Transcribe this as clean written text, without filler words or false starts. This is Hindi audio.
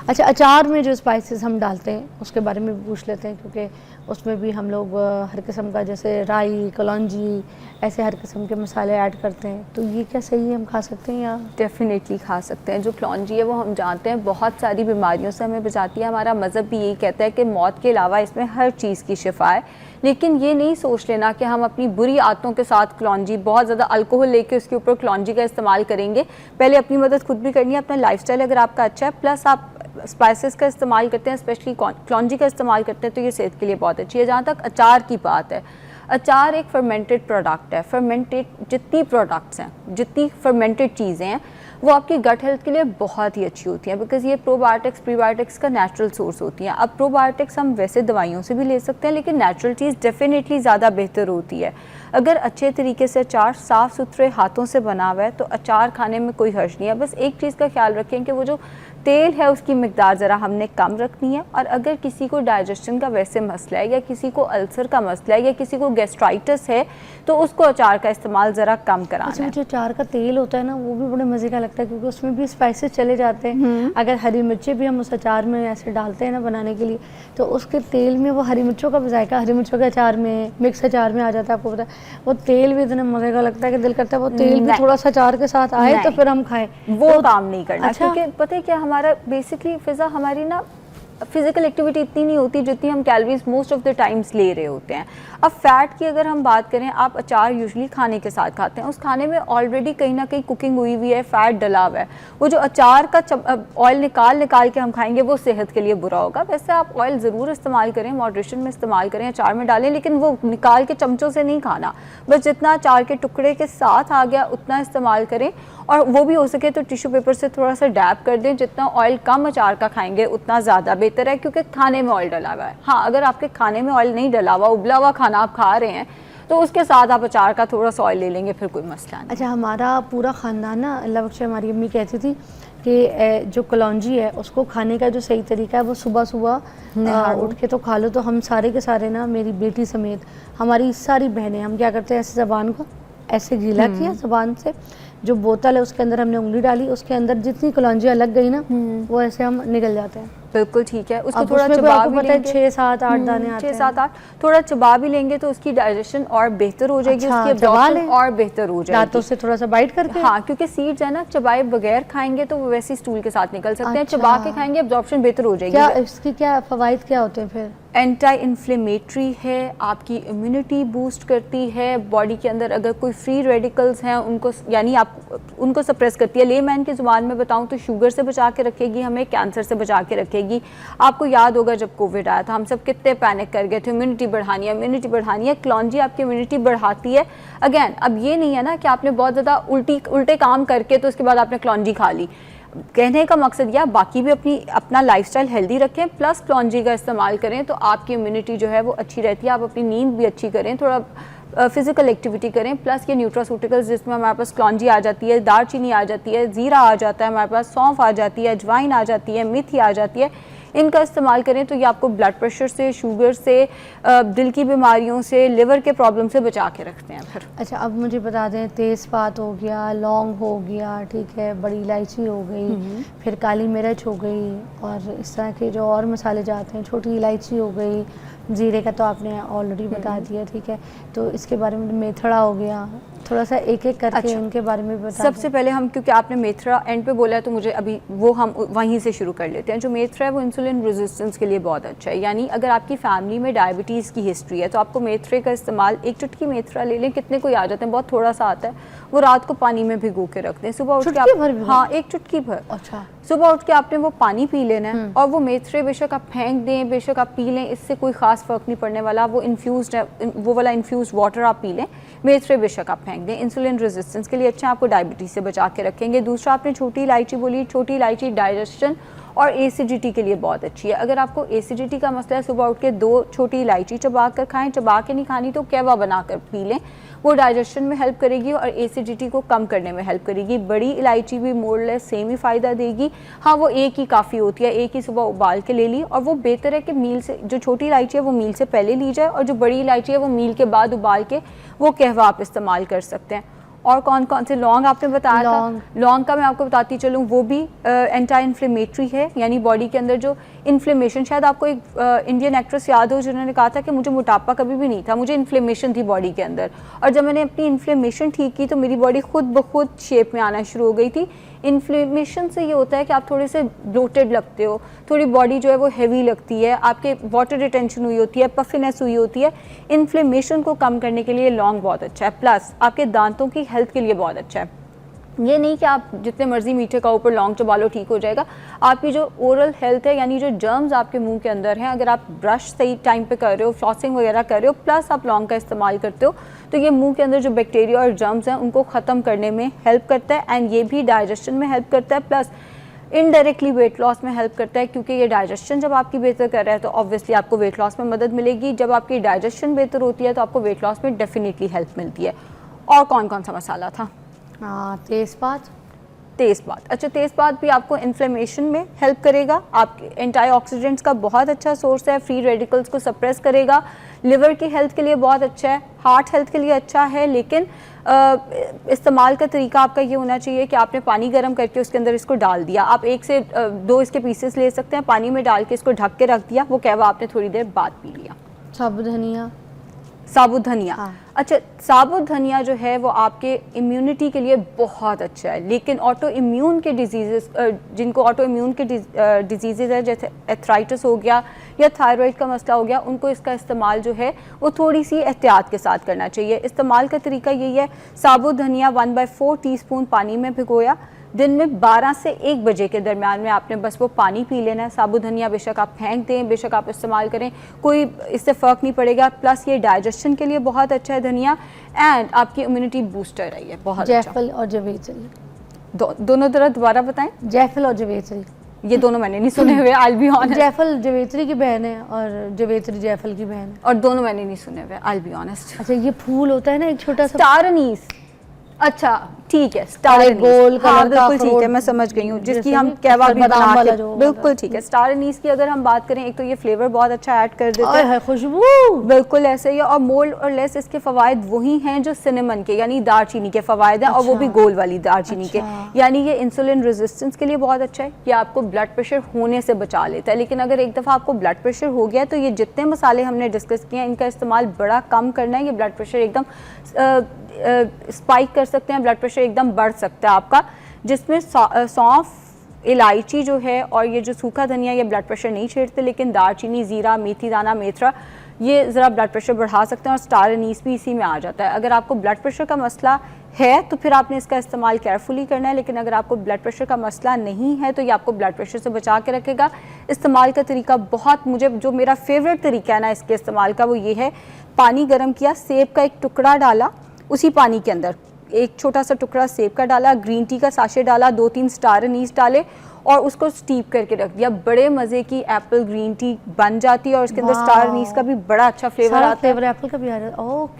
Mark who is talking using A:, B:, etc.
A: अच्छा, अचार में जो स्पाइसेस हम डालते हैं उसके बारे में भी पूछ लेते हैं, क्योंकि उसमें भी हम लोग हर किस्म का, जैसे राई, कलौंजी, ऐसे हर किस्म के मसाले ऐड करते हैं, तो ये क्या सही है, हम खा सकते हैं या?
B: डेफिनेटली खा सकते हैं। जो कलौंजी है वो हम जानते हैं बहुत सारी बीमारियों से हमें बचाती है। हमारा मज़हब भी यही कहता है कि मौत के अलावा इसमें हर चीज़ की शिफा है। लेकिन ये नहीं सोच लेना कि हम अपनी बुरी आदतों के साथ कलौंजी, बहुत ज़्यादा अल्कोहल लेके उसके ऊपर कलौंजी का इस्तेमाल करेंगे। पहले अपनी मदद खुद भी करनी है, अपना लाइफस्टाइल अगर आपका अच्छा है, प्लस आप स्पाइसेस का इस्तेमाल करते हैं, स्पेशली कलौंजी का इस्तेमाल करते हैं, तो ये सेहत के लिए बहुत अच्छी है। जहाँ तक अचार की बात है, अचार एक फर्मेंटेड प्रोडक्ट है। फर्मेंटेड जितनी प्रोडक्ट्स हैं, जितनी फर्मेंटेड चीज़ें हैं, वो आपकी गट हेल्थ के लिए बहुत ही अच्छी होती हैं, बिकॉज ये प्रोबायोटिक्स, प्रीबायोटिक्स का नेचुरल सोर्स होती हैं। अब प्रोबायोटिक्स हम वैसे दवाइयों से भी ले सकते हैं, लेकिन नेचुरल चीज़ डेफिनेटली ज़्यादा बेहतर होती है। अगर अच्छे तरीके से अचार साफ़ सुथरे हाथों से बना हुआ है तो अचार खाने में कोई हर्ज नहीं है। बस एक चीज़ का ख्याल रखें कि वो जो तेल है उसकी मिकदार ज़रा हमने कम रखनी है। और अगर किसी को डाइजेशन का वैसे मसला है, या किसी को अल्सर का मसला है, या किसी को गैस्ट्राइटिस है, तो उसको अचार का इस्तेमाल ज़रा कम कराना है।
A: जो अचार का तेल होता है ना, वो भी बड़े मज़े का लगता है, क्योंकि उसमें भी स्पाइसेस चले जाते हैं। अगर हरी मिर्चें भी हम उस अचार में ऐसे डालते हैं ना बनाने के लिए, तो उसके तेल में वो हरी मिर्चों का भी जायका हरी मिर्चों के अचार में, मिक्स अचार में आ जाता है। आपको पता है वो तेल भी इतना मज़े का लगता है कि दिल करता है वो तेल भी थोड़ा सा अचार के साथ आए तो फिर हम खाएं।
B: वो
A: तो
B: काम नहीं करना।
A: अच्छा?
B: क्योंकि पता है क्या, हमारा बेसिकली फिज़ा हमारी ना फिजिकल एक्टिविटी इतनी नहीं होती जितनी हम calories most of the times ले रहे होते हैं। अब फैट की अगर हम बात करें, आप अचार यूजुअली खाने के साथ खाते हैं, उस खाने में ऑलरेडी कहीं ना कहीं कुकिंग हुई हुई है, फैट डला हुआ है। वो जो अचार का ऑयल निकाल के हम खाएंगे वो सेहत के लिए बुरा होगा। वैसे आप ऑयल ज़रूर इस्तेमाल करें, मॉडरेशन में इस्तेमाल करें, अचार में डालें, लेकिन वो निकाल के चमचों से नहीं खाना। बस जितना अचार के टुकड़े के साथ आ गया उतना इस्तेमाल करें, और वो भी हो सके तो टिश्यू पेपर से थोड़ा सा डैब कर दें। जितना ऑयल कम अचार का खाएंगे उतना ज़्यादा बेहतर है, क्योंकि खाने में ऑयल डला हुआ है। हाँ, अगर आपके खाने में ऑयल नहीं डला हुआ, उबला हुआ खाना आप खा रहे हैं, तो उसके साथ आप अचार का थोड़ा सा ऑयल ले लेंगे, फिर कोई मसला नहीं।
A: अच्छा, हमारा पूरा ख़ानदान ना, अल्लाह बख्शे, हमारी अम्मी कहती थी कि जो कलौंजी है उसको खाने का जो सही तरीका है वो सुबह सुबह उठ के तो खा लो। तो हम सारे के सारे ना, मेरी बेटी समेत हमारी सारी बहनें, हम क्या करते हैं, ऐसे ज़बान को ऐसे गीला किया ज़बान से, जो बोतल है उसके अंदर हमने उंगली डाली, उसके अंदर जितनी कलौंजियाँ लग गई ना वो ऐसे हम निकल जाते हैं।
B: बिल्कुल ठीक है। उसको थोड़ा
A: उसमें
B: चबा भी
A: पता है
B: लेंगे,
A: 6, 7, 8 दाने आते हैं।
B: 6, 7, 8 थोड़ा चबा भी लेंगे तो उसकी डाइजेशन और बेहतर हो जाएगी।
A: अच्छा,
B: उसकी एब्जॉर्प्शन और बेहतर हो जाएगी
A: दांतों से थोड़ा सा बाइट करके।
B: हाँ, क्योंकि सीड्स है ना, चबाए बगैर खाएंगे तो वो वैसे स्टूल के साथ निकल सकते हैं। चबा के खाएंगे एब्जॉर्प्शन बेहतर हो जाएगी।
A: क्या इसकी क्या फवाइद क्या होते हैं फिर?
B: एंटी इन्फ्लेमेटरी है, आपकी इम्यूनिटी बूस्ट करती है, बॉडी के अंदर अगर कोई फ्री रेडिकल्स हैं उनको, यानी आप उनको सप्रेस करती है। लेमैन की ज़ुबान में बताऊं तो शुगर से बचा के रखेगी हमें, कैंसर से बचा के रखेगी। आपको याद होगा जब कोविड आया था, हम सब कितने पैनिक कर गए थे, इम्यूनिटी बढ़ानी है, इम्यूनिटी बढ़ानी है। कलौंजी आपकी इम्यूनिटी बढ़ाती है। अगेन, अब ये नहीं है ना कि आपने बहुत ज़्यादा उल्टे काम करके तो उसके बाद आपने कलौंजी खा ली। कहने का मकसद यह, बाकी भी अपना लाइफस्टाइल हेल्दी रखें, प्लस कलौंजी का इस्तेमाल करें तो आपकी इम्यूनिटी जो है वो अच्छी रहती है। आप अपनी नींद भी अच्छी करें, थोड़ा फिजिकल एक्टिविटी करें, प्लस ये न्यूट्रासूटिकल्स जिसमें हमारे पास कलौंजी आ जाती है, दालचीनी आ जाती है, ज़ीरा आ जाता है, हमारे पास सौंफ आ जाती है, अजवाइन आ जाती है, मेथी आ जाती है, इनका इस्तेमाल करें तो ये आपको ब्लड प्रेशर से, शुगर से, दिल की बीमारियों से, लिवर के प्रॉब्लम से बचा के रखते हैं फिर।
A: अच्छा, अब मुझे बता दें, तेज़पात हो गया, लौंग हो गया, ठीक है, बड़ी इलायची हो गई, फिर काली मिर्च हो गई, और इस तरह के जो और मसाले जाते हैं, छोटी इलायची हो गई, ज़ीरे का तो आपने ऑलरेडी बता दिया, ठीक है। तो इसके बारे में मेथड़ा हो गया, थोड़ा सा एक एक करके
B: अच्छा,
A: इनके बारे में बता।
B: सबसे पहले हम, क्योंकि आपने मेथरा एंड पे बोला है तो मुझे अभी वो हम वहीं से शुरू कर लेते हैं। जो मेथरा है वो इंसुलिन रेजिस्टेंस के लिए बहुत अच्छा है। यानी अगर आपकी फैमिली में डायबिटीज़ की हिस्ट्री है तो आपको मेथरे का इस्तेमाल, एक चुटकी मेथरा ले लें, कितने कोई आ जाते हैं, बहुत थोड़ा सा आता है, वो रात को पानी में भिगो के रख दें, सुबह उठ के आप, हाँ, एक चुटकी भर, अच्छा, सुबह उठ के आपने वो पानी पी लेना है। और वो मेथरे बेशक आप फेंक दें, बेशक आप पी लें, इससे कोई ख़ास फ़र्क नहीं पड़ने वाला। वो इन्फ्यूज़ है, वो वाला इन्फ्यूज़ वाटर आप पी लें, मेथरे बेशक आप फेंक दें, इंसुलिन रेजिस्टेंस के लिए अच्छा, आपको डायबिटीज़ से बचा के रखेंगे। दूसरा, आपने छोटी इलायची बोली, छोटी इलायची डाइजेशन और एसिडिटी के लिए बहुत अच्छी है। अगर आपको एसिडिटी का मसला है, सुबह उठ के 2 छोटी इलायची चबा कर खाएं, चबा के नहीं खानी तो कहवा बनाकर पी लें, वो डाइजेशन में हेल्प करेगी और एसिडिटी को कम करने में हेल्प करेगी। बड़ी इलायची भी मोरलेस सेम ही फ़ायदा देगी। हाँ, वो एक ही काफ़ी होती है, एक ही सुबह उबाल के ले ली, और वो बेहतर है कि मील से, जो छोटी इलायची है वो मील से पहले ली जाए, और जो बड़ी इलायची है वो मील के बाद उबाल के वो कहवा आप इस्तेमाल कर सकते हैं। और कौन कौन से लौंग आपने बताया
A: लौंग।
B: था? लौंग का मैं आपको बताती चलूँ, वो भी एंटी इन्फ्लेमेटरी है, यानी बॉडी के अंदर जो इन्फ्लेमेशन, शायद आपको एक इंडियन एक्ट्रेस याद हो जिन्होंने कहा था कि मुझे मोटापा कभी भी नहीं था, मुझे इन्फ्लेमेशन थी बॉडी के अंदर, और जब मैंने अपनी इन्फ्लेमेशन ठीक की तो मेरी बॉडी खुद ब खुद शेप में आना शुरू हो गई थी। इन्फ्लेमेशन से ये होता है कि आप थोड़े से ब्लोटेड लगते हो, थोड़ी बॉडी जो है वो हैवी लगती है, आपके वाटर रिटेंशन हुई होती है, पफिनेस हुई होती है। इन्फ्लेमेशन को कम करने के लिए लौंग बहुत अच्छा है, प्लस आपके दांतों की हेल्थ के लिए बहुत अच्छा है। ये नहीं कि आप जितने मर्जी मीठे का ऊपर लौंग चबा लो ठीक हो जाएगा। आपकी जो ओरल हेल्थ है, यानी जो जर्म्स आपके मुंह के अंदर हैं, अगर आप ब्रश सही टाइम पे कर रहे हो, फ्लॉसिंग वगैरह कर रहे हो, प्लस आप लौंग का इस्तेमाल करते हो, तो ये मुंह के अंदर जो बैक्टीरिया और जर्म्स हैं उनको ख़त्म करने में हेल्प करता है, एंड ये भी डाइजेशन में हेल्प करता है, प्लस इनडायरेक्टली वेट लॉस में हेल्प करता है, क्योंकि ये डाइजेशन जब आपकी बेहतर कर रहा है तो ऑब्वियसली आपको वेट लॉस में मदद मिलेगी। जब आपकी डाइजेशन बेहतर होती है तो आपको वेट लॉस में डेफिनेटली हेल्प मिलती है। और कौन कौन सा मसाला था?
A: तेज़पात।
B: तेज़पात, अच्छा तेज़पात भी आपको इन्फ्लेमेशन में हेल्प करेगा, आपके एंटीऑक्सीडेंट्स का बहुत अच्छा सोर्स है, फ्री रेडिकल्स को सप्रेस करेगा, लिवर की हेल्थ के लिए बहुत अच्छा है, हार्ट हेल्थ के लिए अच्छा है। लेकिन इस्तेमाल का तरीका आपका ये होना चाहिए कि आपने पानी गर्म करके उसके अंदर इसको डाल दिया, आप 1 से 2 इसके पीसेस ले सकते हैं, पानी में डाल के इसको ढक के रख दिया, वो कहवा आपने थोड़ी देर बाद पी लिया।
A: साबुत धनिया।
B: साबुत धनिया,
A: हाँ।
B: अच्छा साबुत धनिया जो है वो आपके इम्यूनिटी के लिए बहुत अच्छा है, लेकिन ऑटो इम्यून के डिजीज़, जिनको ऑटो इम्यून के डिजीज़ है, जैसे एथराइटिस हो गया या थायराइड का मसला हो गया, उनको इसका इस्तेमाल जो है वो थोड़ी सी एहतियात के साथ करना चाहिए। इस्तेमाल का तरीका यही है, साबुत धनिया 1/4 टीस्पून पानी में भिगोया, दिन में 12 से 1 बजे के दरमियान में आपने बस वो पानी पी लेना है। साबुत धनिया बेशक आप फेंक दें, बेशक आप इस्तेमाल करें, कोई इससे फ़र्क नहीं पड़ेगा, प्लस ये डाइजेशन के लिए बहुत अच्छा है धनिया, एंड आपकी इम्यूनिटी बूस्टर है, ये बहुत
A: जायफल और जवेत्री।
B: दोनों तरह दोबारा बताएं।
A: जायफल और जवेत्री,
B: ये दोनों मैंने नहीं सुने हुए, I'll be honest।
A: जायफल जवेत्री की बहन है और जवेत्री जायफल की बहन है,
B: और दोनों मैंने नहीं सुने हुए, I'll be honest।
A: अच्छा ये फूल होता है ना एक छोटा सा,
B: स्टार अनीस, अच्छा ठीक है, स्टार
A: और एक गोल
B: अनीस, हाँ
A: कलर का
B: बिल्कुल ठीक है,
A: अखरोट
B: मैं समझ गई हूँ, जिसकी
A: जैसे
B: हम
A: कि
B: कहवा भी
A: बादाम
B: बना
A: वाला
B: के,
A: जो
B: बिल्कुल ठीक है। स्टार अनीस की अगर हम बात करें, एक तो ये फ्लेवर बहुत अच्छा ऐड कर देता
A: ओए
B: है,
A: है खुशबू,
B: बिल्कुल ऐसे ही, और मोर और लेस इसके फवायद वही हैं जो सिनेमन के, यानी दालचीनी के फवायद हैं, और वो भी गोल वाली दालचीनी के, यानी ये इंसुलिन रेजिस्टेंस के लिए बहुत अच्छा है, ये आपको ब्लड प्रेशर होने से बचा लेता है। लेकिन अगर एक दफ़ा आपको ब्लड प्रेशर हो गया तो ये जितने मसाले हमने डिस्कस किए हैं इनका इस्तेमाल बड़ा कम करना है, ये ब्लड प्रेशर एकदम स्पाइक कर सकते हैं, ब्लड प्रेशर एकदम बढ़ सकता है आपका, जिसमें सौंफ, इलायची जो है और ये जो सूखा धनिया, ये ब्लड प्रेशर नहीं छेड़ते, लेकिन दालचीनी, ज़ीरा, मेथी दाना, मेथरा, ये ज़रा ब्लड प्रेशर बढ़ा सकते हैं, और स्टार अनीस भी इसी में आ जाता है। अगर आपको ब्लड प्रेशर का मसला है तो फिर आपने इसका इस्तेमाल केयरफुली करना है, लेकिन अगर आपको ब्लड प्रेशर का मसला नहीं है तो ये आपको ब्लड प्रेशर से बचा के रखेगा। इस्तेमाल का तरीका बहुत, मुझे जो मेरा फेवरेट तरीका है ना इसके इस्तेमाल का, वो ये है, पानी गर्म किया, सेब का एक टुकड़ा डाला, उसी पानी के अंदर एक छोटा सा टुकड़ा सेब का डाला, ग्रीन टी का साशे डाला, 2-3 स्टार अनीस डाले और उसको स्टीप करके रख दिया। बड़े मज़े की एप्पल ग्रीन टी बन जाती है, और उसके अंदर स्टार अनीस का भी बड़ा अच्छा फ्लेवर आता है।
A: फ्लेवर एप्पल का भी आ रहा है। ओके।